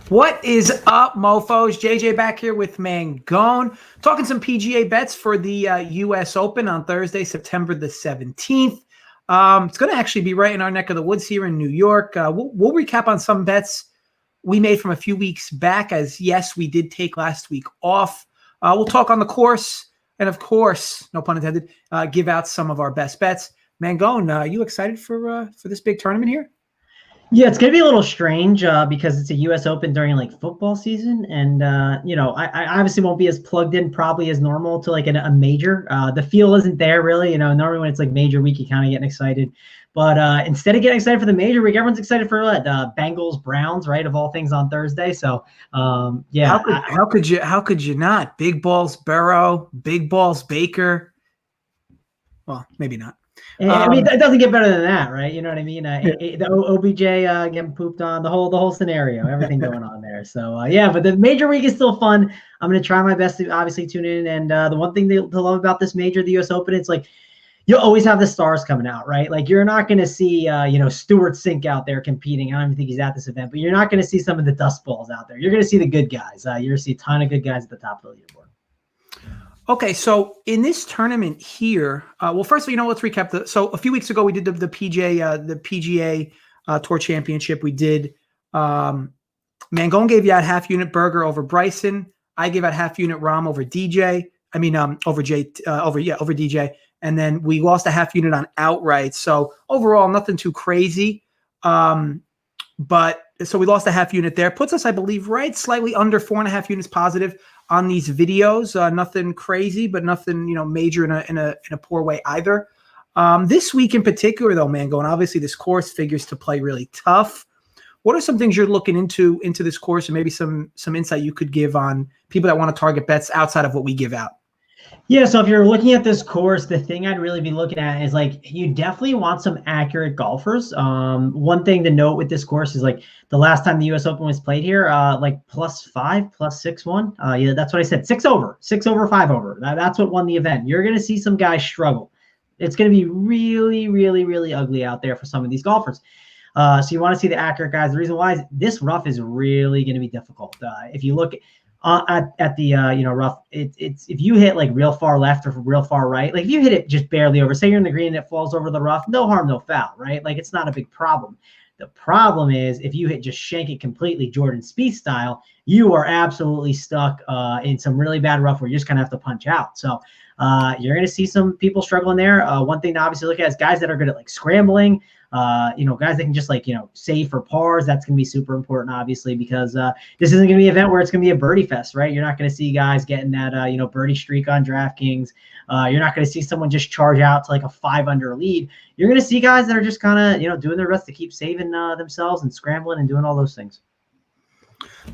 What is up, mofos? JJ back here with Mangone, talking some PGA bets for the U.S. Open on Thursday, September the 17th. It's going to actually be right in our neck of the woods here in New York. We'll recap on some bets we made from a few weeks back, as yes, we did take last week off. We'll talk on the course, and of course, no pun intended, give out some of our best bets. Mangone, are you excited for this big tournament here? Yeah, it's going to be a little strange because it's a U.S. Open during like football season. And, I obviously won't be as plugged in probably as normal to like a major. The feel isn't there really. Normally when it's like major week, you kind of getting excited. But instead of getting excited for the major week, everyone's excited for Bengals, Browns, right, of all things on Thursday. So, yeah. How could you not? Big balls, Burrow, big balls, Baker. Well, maybe not. I mean, it doesn't get better than that, right? You know what I mean? The OBJ getting pooped on, the whole scenario, everything going on there. So, yeah, but the major week is still fun. I'm going to try my best to obviously tune in. And the one thing to love about this major, the U.S. Open, it's like you'll always have the stars coming out, right? Like you're not going to see, Stuart Sink out there competing. I don't even think he's at this event, but you're not going to see some of the dust balls out there. You're going to see the good guys. You're going to see a ton of good guys at the top of the leaderboard. Okay, so in this tournament here, well, first of all, let's recap. So a few weeks ago, we did the PGA Tour Championship. We did Mangone gave you out half unit Berger over Bryson. I gave out half unit Rahm over DJ. Over DJ. And then we lost a half unit on outright. So overall, nothing too crazy. But so we lost a half unit there. Puts us, I believe, right slightly under 4.5 units positive on these videos. Nothing crazy, but nothing, major in a poor way either. This week in particular, though, Mangone, obviously this course figures to play really tough. What are some things you're looking into this course, and maybe some insight you could give on people that want to target bets outside of what we give out? Yeah, so if you're looking at this course, the thing I'd really be looking at is like you definitely want some accurate golfers. One thing to note with this course is like the last time the U.S. Open was played here, like +5, +6-1. Yeah, that's what I said. 6 over, 5 over. That's what won the event. You're going to see some guys struggle. It's going to be really, really, really ugly out there for some of these golfers. So you want to see the accurate guys. The reason why is this rough is really going to be difficult. If you look at the rough, it's if you hit like real far left or real far right, like if you hit it just barely over, say you're in the green and it falls over the rough, no harm, no foul, right? Like it's not a big problem. The problem is if you hit just shank it completely Jordan Spieth style, you are absolutely stuck in some really bad rough where you're just gonna have to punch out. So you're gonna see some people struggling there. One thing to obviously look at is guys that are good at like scrambling. Guys that can just like, save for pars. That's going to be super important, obviously, because this isn't going to be an event where it's going to be a birdie fest, right? You're not going to see guys getting that, birdie streak on DraftKings. You're not going to see someone just charge out to like a 5-under lead. You're going to see guys that are just kind of, doing their best to keep saving themselves and scrambling and doing all those things.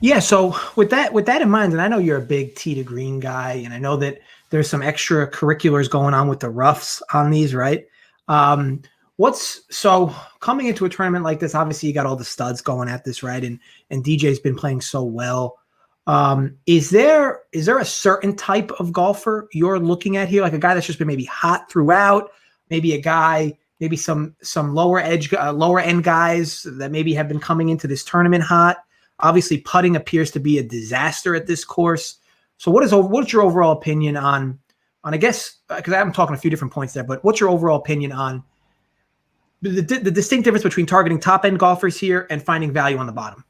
Yeah. So with that in mind, and I know you're a big tee to green guy, and I know that there's some extracurriculars going on with the roughs on these, right? So coming into a tournament like this, obviously you got all the studs going at this, right? And DJ's been playing so well. Is there a certain type of golfer you're looking at here? Like a guy that's just been maybe hot throughout, maybe a guy, maybe some lower end guys that maybe have been coming into this tournament hot. Obviously putting appears to be a disaster at this course. So what's your overall opinion on I guess, because I'm talking a few different points there, but what's your overall opinion on the distinct difference between targeting top-end golfers here and finding value on the bottom?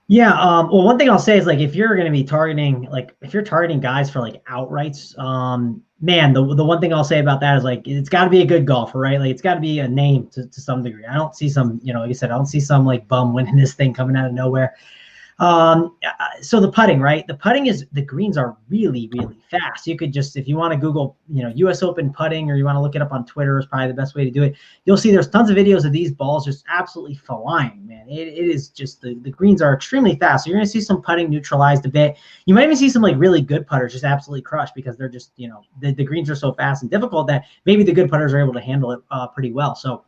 Yeah. Well, one thing I'll say is like, if you're going to be targeting, like if you're targeting guys for like outrights, man, the one thing I'll say about that is like, it's got to be a good golfer, right? Like it's got to be a name to some degree. I don't see some, like you said, I don't see some like bum winning this thing coming out of nowhere. So the putting, right? The putting the greens are really, really fast. You could just, if you want to Google, U.S. Open putting, or you want to look it up on Twitter, is probably the best way to do it. You'll see there's tons of videos of these balls just absolutely flying, man. It is just, the greens are extremely fast. So you're going to see some putting neutralized a bit. You might even see some like really good putters just absolutely crushed because they're just, the greens are so fast and difficult that maybe the good putters are able to handle it pretty well. So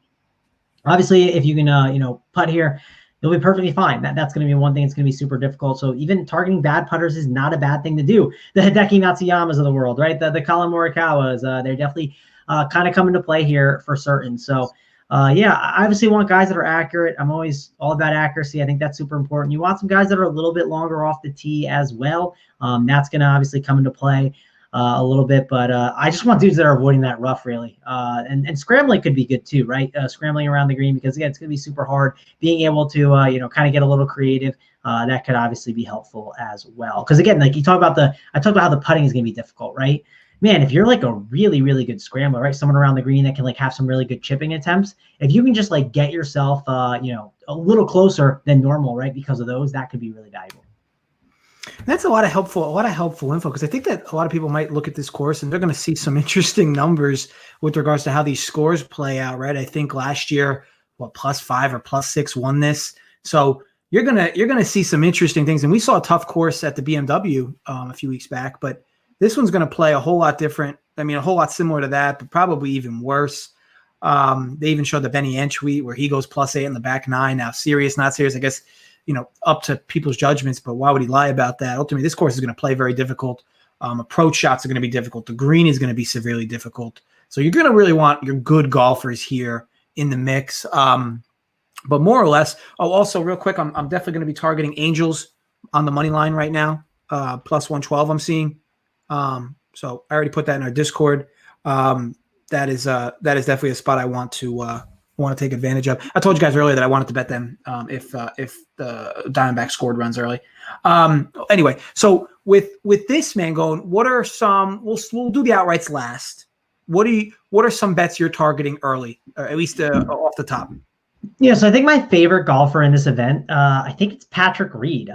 obviously if you can, putt here, you'll be perfectly fine. That's going to be one thing that's going to be super difficult. So even targeting bad putters is not a bad thing to do. The Hideki Matsuyamas of the world, right? The Colin Morikawas, they're definitely kind of coming to play here for certain. So Yeah, I obviously want guys that are accurate. I'm always all about accuracy. I think that's super important. You want some guys that are a little bit longer off the tee as well. That's going to obviously come into play a little bit, but I just want dudes that are avoiding that rough, really. And scrambling could be good too, right? Scrambling around the green, because again, it's going to be super hard. Being able to, kind of get a little creative, that could obviously be helpful as well. Because again, like I talked about how the putting is going to be difficult, right? Man, if you're like a really, really good scrambler, right? Someone around the green that can like have some really good chipping attempts. If you can just like get yourself, a little closer than normal, right? Because of those, that could be really valuable. That's a lot of helpful info, because I think that a lot of people might look at this course and they're going to see some interesting numbers with regards to how these scores play out, right? I think last year, +5 or +6 won this. So you're gonna see some interesting things. And we saw a tough course at the BMW a few weeks back, but this one's going to play a whole lot different. I mean, a whole lot similar to that, but probably even worse. They even showed the Benny N tweet where he goes +8 in the back 9. Now, serious, not serious, I guess, up to people's judgments, but why would he lie about that? Ultimately, this course is going to play very difficult. Approach shots are going to be difficult. The green is going to be severely difficult. So you're going to really want your good golfers here in the mix. But more or less, also real quick, I'm definitely going to be targeting Angels on the money line right now, +112 I'm seeing. So I already put that in our Discord. That is definitely a spot I want to take advantage of. I told you guys earlier that I wanted to bet them if the Diamondbacks scored runs early. Anyway, so with this, Mangone, what are some? We'll do the outrights last. What are some bets you're targeting early, or at least off the top? Yeah, so I think my favorite golfer in this event, I think it's Patrick Reed.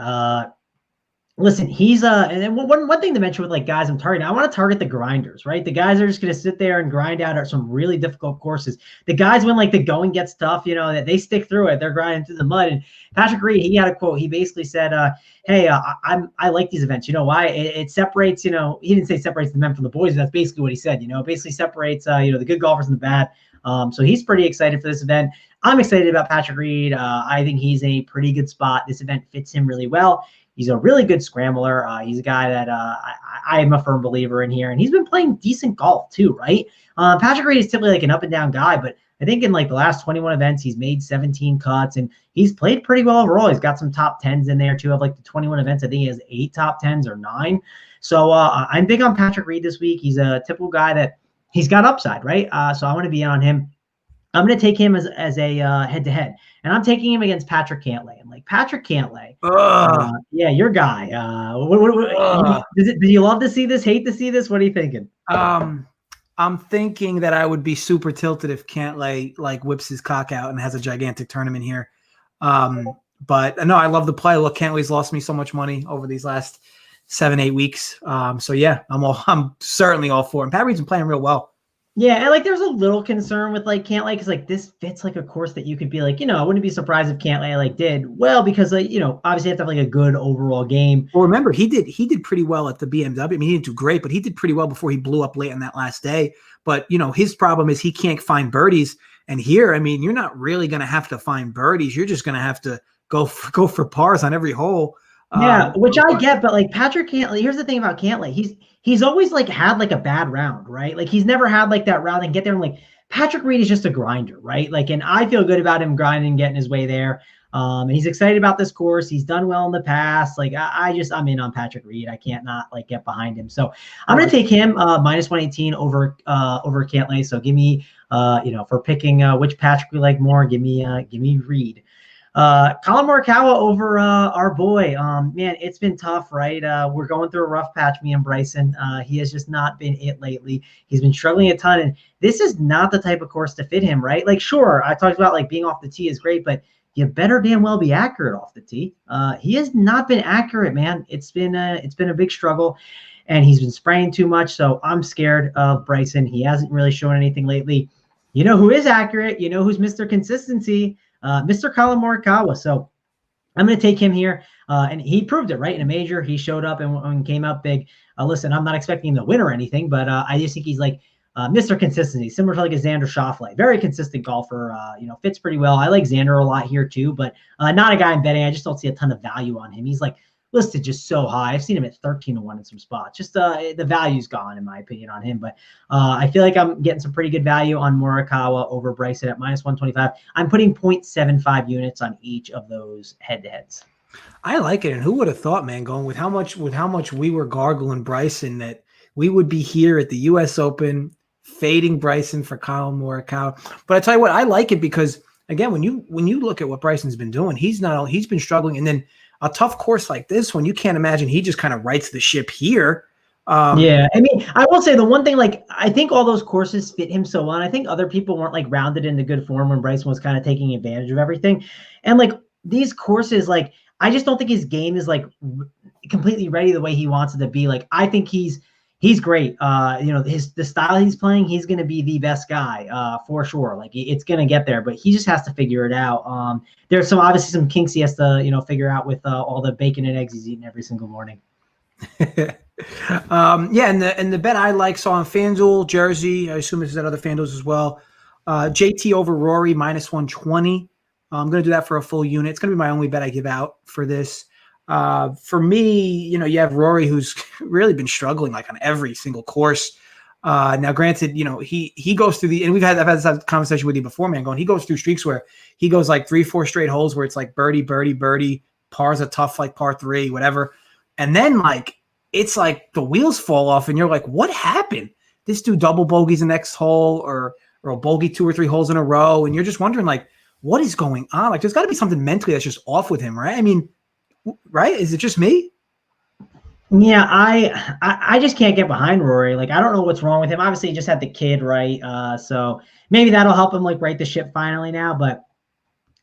Listen, he's and then one thing to mention with like guys I'm targeting, I want to target the grinders, right? The guys are just going to sit there and grind out at some really difficult courses. The guys, when like the going gets tough, that they stick through it, they're grinding through the mud. And Patrick Reed, he had a quote. He basically said, "Hey, I like these events. You know why? It separates. He didn't say separates the men from the boys. That's basically what he said. It basically separates the good golfers and the bad. So he's pretty excited for this event. I'm excited about Patrick Reed. I think he's a pretty good spot. This event fits him really well. He's a really good scrambler. He's a guy that I am a firm believer in here, and he's been playing decent golf too, right? Patrick Reed is typically like an up and down guy, but I think in like the last 21 events, he's made 17 cuts, and he's played pretty well overall. He's got some top 10s in there too. Of like the 21 events, I think he has 8 top 10s or 9. So I'm big on Patrick Reed this week. He's a typical guy that he's got upside, right? So I want to be on him. I'm going to take him as a head-to-head, and I'm taking him against Patrick Cantlay. And like Patrick Cantlay, yeah, your guy. Did you love to see this? Hate to see this? What are you thinking? I'm thinking that I would be super tilted if Cantlay like whips his cock out and has a gigantic tournament here. But no, I love the play. Look, Cantlay's lost me so much money over these last 7-8 weeks. So yeah, I'm certainly all for him. Pat Reed's been playing real well. Yeah, and like there's a little concern with like Cantlay because like this fits like a course that you could be like, I wouldn't be surprised if Cantlay like did well because like, obviously you have to have like a good overall game. Well, remember he did pretty well at the BMW. I mean, he didn't do great, but he did pretty well before he blew up late on that last day. But his problem is he can't find birdies. And here, I mean, you're not really going to have to find birdies. You're just going to have to go for pars on every hole. Yeah, which I get, but like Patrick Cantlay, here's the thing about Cantlay. He's always like had like a bad round, right? Like he's never had like that round and get there and like Patrick Reed is just a grinder, right? Like, and I feel good about him grinding, getting his way there. And he's excited about this course. He's done well in the past. Like I'm in on Patrick Reed. I can't not like get behind him. So I'm going to take him -118 over Cantlay. So give me, for picking which Patrick we like more, give me Reed. Colin Morikawa over our boy. Man, it's been tough, right? We're going through a rough patch, me and Bryson. He has just not been it lately. He's been struggling a ton, and this is not the type of course to fit him, right? Like, sure, I talked about like being off the tee is great, but you better damn well be accurate off the tee. He has not been accurate, man. It's been a big struggle, and he's been spraying too much. So I'm scared of Bryson. He hasn't really shown anything lately. You know who is accurate? You know who's Mr. Consistency? Mr. Colin Morikawa. So I'm going to take him here. And he proved it, right? In a major, he showed up and came up big. Listen, I'm not expecting him to win or anything, but I just think he's like Mr. Consistency, similar to like a Xander Schauffele. Very consistent golfer, fits pretty well. I like Xander a lot here too, but not a guy I'm betting. I just don't see a ton of value on him. He's like listed just so high. I've seen him at 13-1 in some spots. Just the value's gone, in my opinion, on him. But I feel like I'm getting some pretty good value on Morikawa over Bryson at -125. I'm putting 0.75 units on each of those head-to-heads. I like it, and who would have thought, man, going with how much we were gargling Bryson, that we would be here at the U.S. Open fading Bryson for Collin Morikawa. But I tell you what, I like it because again, when you look at what Bryson's been doing, he's been struggling, and then a tough course like this one, you can't imagine he just kind of rights the ship here. Yeah, I mean, I will say the one thing, like, I think all those courses fit him so well, and I think other people weren't like rounded into good form when Bryson was kind of taking advantage of everything, and like these courses, like, I just don't think his game is like completely ready the way he wants it to be. Like, I think he's great. The style he's playing, he's going to be the best guy for sure. Like, it's going to get there, but he just has to figure it out. There's obviously some kinks he has to, figure out with all the bacon and eggs he's eating every single morning. Yeah, and the bet I like, saw on FanDuel, Jersey, I assume this is at other FanDuels as well. JT over Rory -120. I'm going to do that for a full unit. It's going to be my only bet I give out for this. For me, you have Rory, who's really been struggling like on every single course. Now, granted, he goes through and I've had this conversation with you before, man. He goes through streaks where he goes like 3-4 straight holes where it's like birdie, birdie, birdie, par's a tough like par 3, whatever, and then like it's like the wheels fall off, and you're like, what happened? This dude double bogeys the next hole, or a bogey 2 or 3 holes in a row, and you're just wondering like, what is going on? Like, there's got to be something mentally that's just off with him, right? I mean, right? Is it just me? Yeah, I just can't get behind Rory. Like, I don't know what's wrong with him. Obviously, he just had the kid, right? So maybe that'll help him like right the ship finally now. But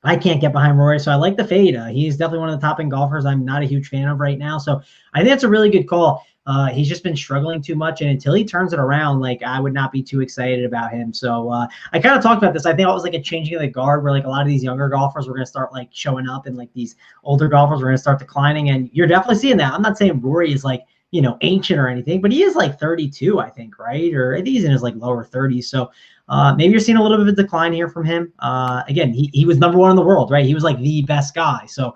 I can't get behind Rory, so I like the fade. He's definitely one of the top end golfers I'm not a huge fan of right now. So I think that's a really good call. He's just been struggling too much, and until he turns it around, like, I would not be too excited about him. So I kind of talked about this. I think it was like a changing of the guard where like a lot of these younger golfers were going to start like showing up, and like these older golfers were going to start declining. And you're definitely seeing that. I'm not saying Rory is like, ancient or anything, but he is like 32, I think, right? Or I think he's in his like lower 30s. So maybe you're seeing a little bit of a decline here from him. Again, he was #1 in the world, right? He was like the best guy. So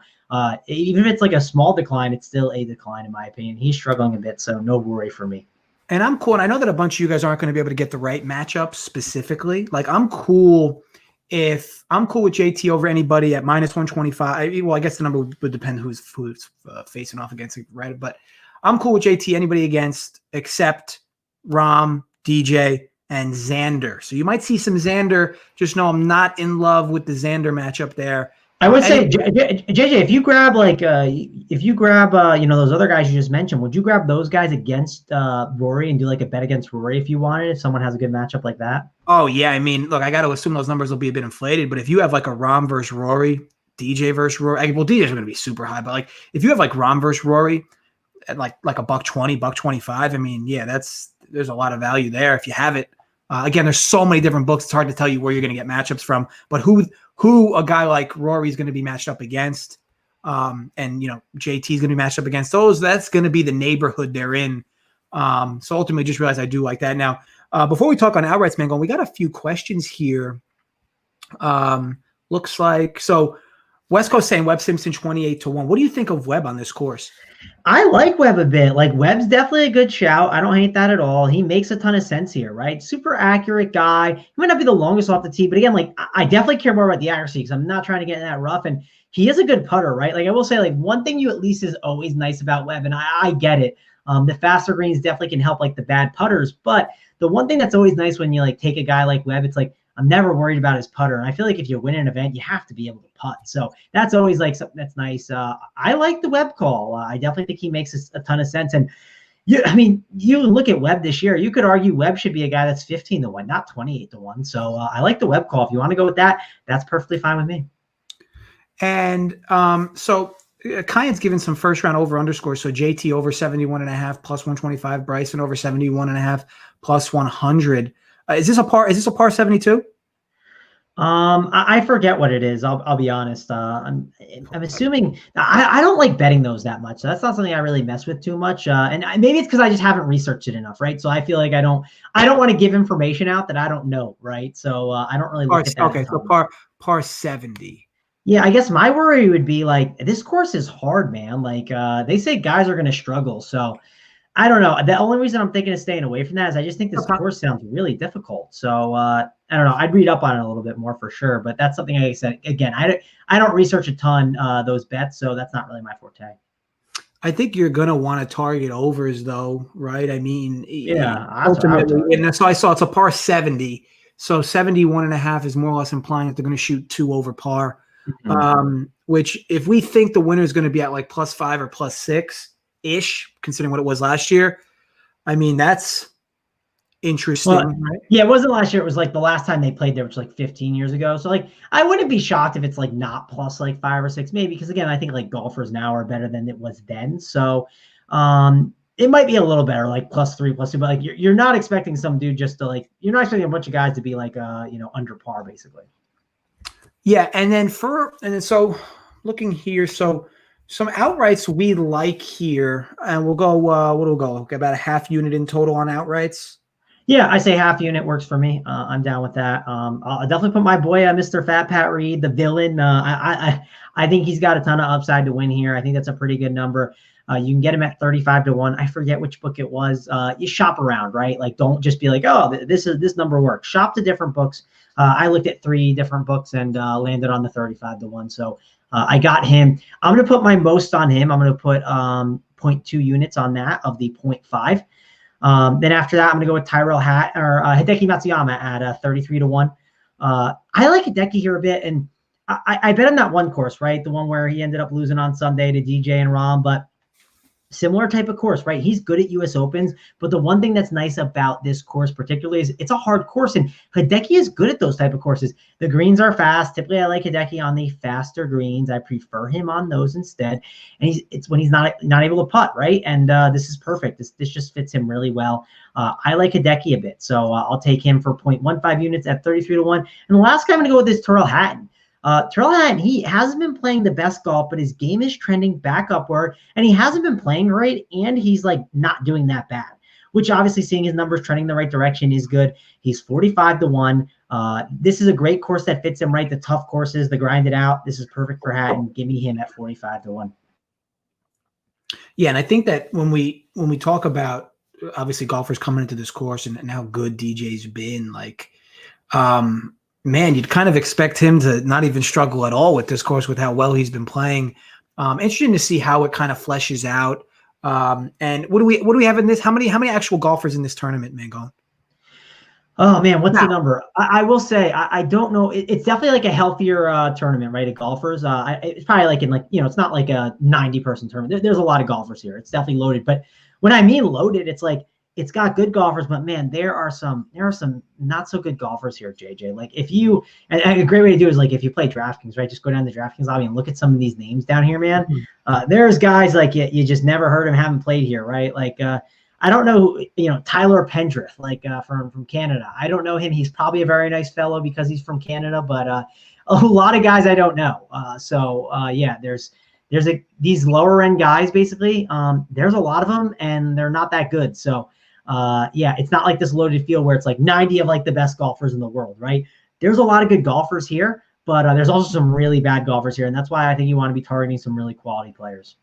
even if it's like a small decline, it's still a decline in my opinion. He's struggling a bit, so no worry for me. And I'm cool. And I know that a bunch of you guys aren't going to be able to get the right matchup specifically. Like, I'm cool with JT over anybody at -125. Well, I guess the number would depend who's facing off against it, right? But I'm cool with JT anybody except Rahm, DJ, and Xander. So you might see some Xander. Just know I'm not in love with the Xander matchup there. I would say, JJ, if you grab those other guys you just mentioned, would you grab those guys against Rory and do like a bet against Rory if you wanted, if someone has a good matchup like that? Oh yeah, I mean, look, I got to assume those numbers will be a bit inflated, but if you have like a Rahm versus Rory, DJ versus Rory, well, DJ's going to be super high, but like if you have like Rahm versus Rory at like $120, $125, I mean, yeah, there's a lot of value there if you have it. Again, there's so many different books. It's hard to tell you where you're going to get matchups from, but who a guy like Rory is going to be matched up against, and JT is going to be matched up against those. That's going to be the neighborhood they're in. So ultimately, just realize I do like that. Now, before we talk on outrights, Mangone, we got a few questions here. Looks like so. West Coast saying Webb Simpson 28-1. What do you think of Webb on this course? I like Webb a bit. Like, Webb's definitely a good shout. I don't hate that at all. He makes a ton of sense here, right? Super accurate guy. He might not be the longest off the tee, but again, like, I definitely care more about the accuracy because I'm not trying to get in that rough. And he is a good putter, right? Like, I will say, like, one thing you at least is always nice about Webb, and I get it. The faster greens definitely can help like the bad putters, but the one thing that's always nice when you like take a guy like Webb, it's like, I'm never worried about his putter. And I feel like if you win an event, you have to be able to putt. So that's always like something that's nice. I like the Webb call. I definitely think he makes a ton of sense. And you look at Webb this year, you could argue Webb should be a guy that's 15-1, not 28-1. So I like the Webb call. If you want to go with that, that's perfectly fine with me. And so Kyan's given some first round over underscores. So JT over 71.5 plus 125, Bryson over 71.5 plus 100. Is this a par 72? I forget what it is. I'll be honest. I'm assuming I don't like betting those that much. So that's not something I really mess with too much. And maybe it's because I just haven't researched it enough, right? So I feel like I don't want to give information out that I don't know, right? So I don't really look at that. Okay, so par 70. Yeah, I guess my worry would be like this course is hard, man. Like they say guys are going to struggle. So I don't know. The only reason I'm thinking of staying away from that is I just think this Okay. course sounds really difficult. So I don't know. I'd read up on it a little bit more for sure. But that's something I said again. I don't research a ton those bets, so that's not really my forte. I think you're going to want to target overs, though, right? I mean, Yeah, that's what I would ultimately, target. and so I saw it's a par 70. So 71.5 is more or less implying that they're going to shoot 2 over par, Mhm. which if we think the winner is going to be at like +5 or +6-ish, considering what it was last year, I mean, that's Well, interesting, right? yeah, it wasn't last year. It was like the last time they played there, which was like 15 years ago. So like, I wouldn't be shocked if it's like not plus like 5 or 6, maybe. Because again, I think like golfers now are better than it was then. So it might be a little better, like +3, +2. But like, you're not expecting some dude just to like, you're not expecting a bunch of guys to be like, under par basically. Yeah, and then so looking here, so some outrights we like here, and we'll go. What will go? About a half unit in total on outrights. Yeah, I say half unit works for me. I'm down with that. I'll definitely put my boy, Mr. Fat Pat Reed, the villain. I think he's got a ton of upside to win here. I think that's a pretty good number. You can get him at 35-1. I forget which book it was. You shop around, right? Like, don't just be like, oh, this number works. Shop to different books. I looked at 3 different books and landed on the 35-1. So I got him. I'm gonna put my most on him. I'm gonna put 0.2 units on that of the 0.5. Then after that, I'm going to go with Tyrell Hideki Matsuyama at 33-1. I like Hideki here a bit, and I bet on that one course, right? The one where he ended up losing on Sunday to DJ and Rom, but similar type of course, right? He's good at US Opens, but the one thing that's nice about this course particularly is it's a hard course, and Hideki is good at those type of courses. The greens are fast. Typically, I like Hideki on the faster greens. I prefer him on those instead. And it's when he's not able to putt, right? And this is perfect. This just fits him really well. I like Hideki a bit, so I'll take him for 0.15 units at 33-1. And the last guy I'm going to go with is Tyrrell Hatton. Tyrrell Hatton, he hasn't been playing the best golf, but his game is trending back upward, and he hasn't been playing right, and he's like not doing that bad, which obviously seeing his numbers trending the right direction is good. He's 45-1. This is a great course that fits him right. The tough courses, the grind it out. This is perfect for Hatton. Give me him at 45-1. Yeah, and I think that when we talk about obviously golfers coming into this course and how good DJ's been, like, man, you'd kind of expect him to not even struggle at all with this course with how well he's been playing. Interesting to see how it kind of fleshes out. And what do we have in this? How many actual golfers in this tournament, Mangone? Oh man, what's the Now, number? I will say I don't know. It's definitely like a healthier tournament, right? Of golfers. It's probably like it's not like a 90-person tournament. There's a lot of golfers here. It's definitely loaded. But when I mean loaded, it's like it's got good golfers, but man, there are some not so good golfers here, JJ. Like if you and a great way to do it is like if you play DraftKings, right? Just go down to the DraftKings lobby and look at some of these names down here, man. There's guys like you just never heard him, haven't played here, right? Like I don't know, Tyler Pendrith, like from Canada. I don't know him. He's probably a very nice fellow because he's from Canada, but a lot of guys I don't know. Yeah, there's these lower end guys basically. There's a lot of them, and they're not that good. So yeah, it's not like this loaded field where it's like 90 of like the best golfers in the world, right? There's a lot of good golfers here, but there's also some really bad golfers here, and that's why I think you want to be targeting some really quality players.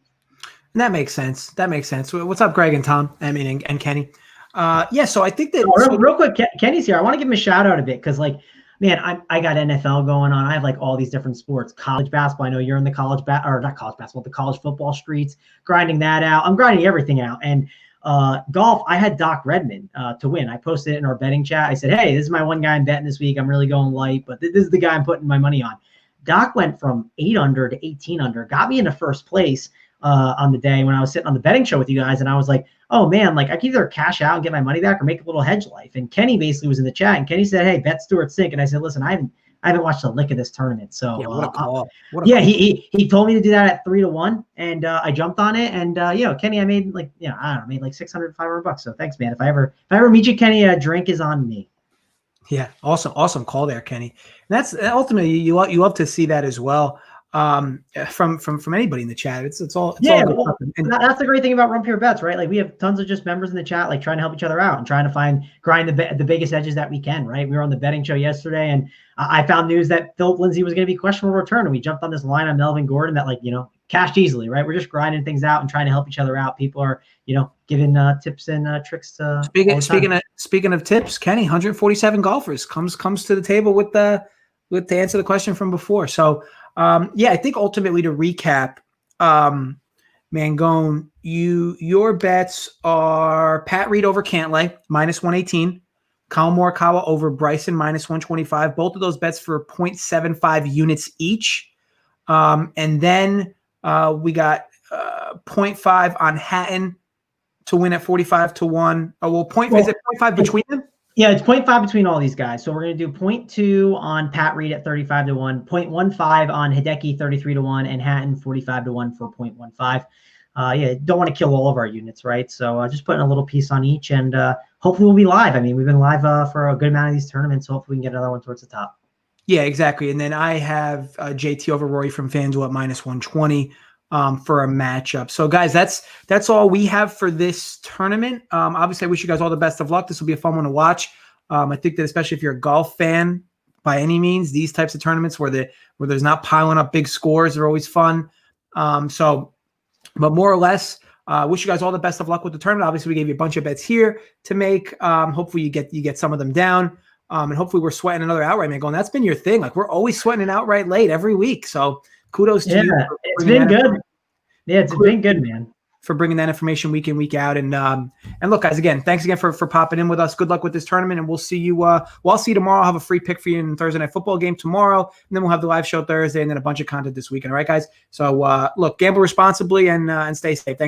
and that makes sense. That makes sense. What's up, Greg and Tom? I mean, and Kenny. Yeah, so I think that Real quick, Kenny's here. I want to give him a shout out a bit because, like, man, I got NFL going on. I have like all these different sports. College basketball. I know you're in the not college basketball, the college football streets, grinding that out. I'm grinding everything out. And golf, I had Doc Redman to win. I posted it in our betting chat. I said, hey, this is my one guy I'm betting this week. I'm really going light, but this is the guy I'm putting my money on. Doc went from 8 under to 18 under, got me into first place on the day when I was sitting on the betting show with you guys. And I was like, oh man, like I can either cash out and get my money back or make a little hedge life. And Kenny basically was in the chat and Kenny said, hey, bet Stewart sink. And I said, listen, I haven't watched a lick of this tournament. So yeah, what a call. He told me to do that at 3-1 and I jumped on it. And Kenny, I made like, I don't know, made like $600, $500. So thanks, man. If I ever meet you, Kenny, a drink is on me. Yeah, awesome call there, Kenny. And that's ultimately you love to see that as well. from anybody in the chat. It's all Yeah, good well, stuff. And that's the great thing about RunPureBets, right? Like we have tons of just members in the chat, like trying to help each other out and trying to grind the biggest edges that we can, right? We were on the betting show yesterday, and I found news that Philip Lindsay was going to be questionable return, and we jumped on this line on Melvin Gordon that, like, cashed easily, right? We're just grinding things out and trying to help each other out. People are, giving tips and tricks. Speaking of tips, Kenny, 147 golfers comes to the table with to answer the question from before. So I think ultimately to recap, Mangone, your bets are Pat Reed over Cantlay -118, Colin Morikawa over Bryson -125. Both of those bets for 0.75 units each, and then we got 0.5 on Hatton to win at 45 to 1. Oh, well, is it 0.5 between them? Yeah, it's 0.5 between all these guys. So we're going to do 0.2 on Pat Reed at 35 to 1, 0.15 on Hideki 33 to 1, and Hatton 45 to 1 for 0.15. Don't want to kill all of our units, right? So just putting a little piece on each, and hopefully we'll be live. I mean, we've been live for a good amount of these tournaments, so hopefully we can get another one towards the top. Yeah, exactly. And then I have JT over Rory from FanDuel at -120 for a matchup. So guys, that's all we have for this tournament. Obviously, I wish you guys all the best of luck. This will be a fun one to watch. I think that especially if you're a golf fan by any means, these types of tournaments where there's not piling up big scores are always fun. But more or less, wish you guys all the best of luck with the tournament. Obviously, we gave you a bunch of bets here to make. Hopefully you get some of them down. And hopefully we're sweating another outright, man. That's been your thing. Like, we're always sweating an outright late every week. So kudos to you. It's been good. Yeah, it's been good, man. For bringing that information week in, week out. And look, guys, again, thanks again for popping in with us. Good luck with this tournament, and we'll see you. I'll see you tomorrow. I'll have a free pick for you in Thursday Night Football game tomorrow, and then we'll have the live show Thursday, and then a bunch of content this weekend. All right, guys. So look, gamble responsibly and stay safe. Thanks.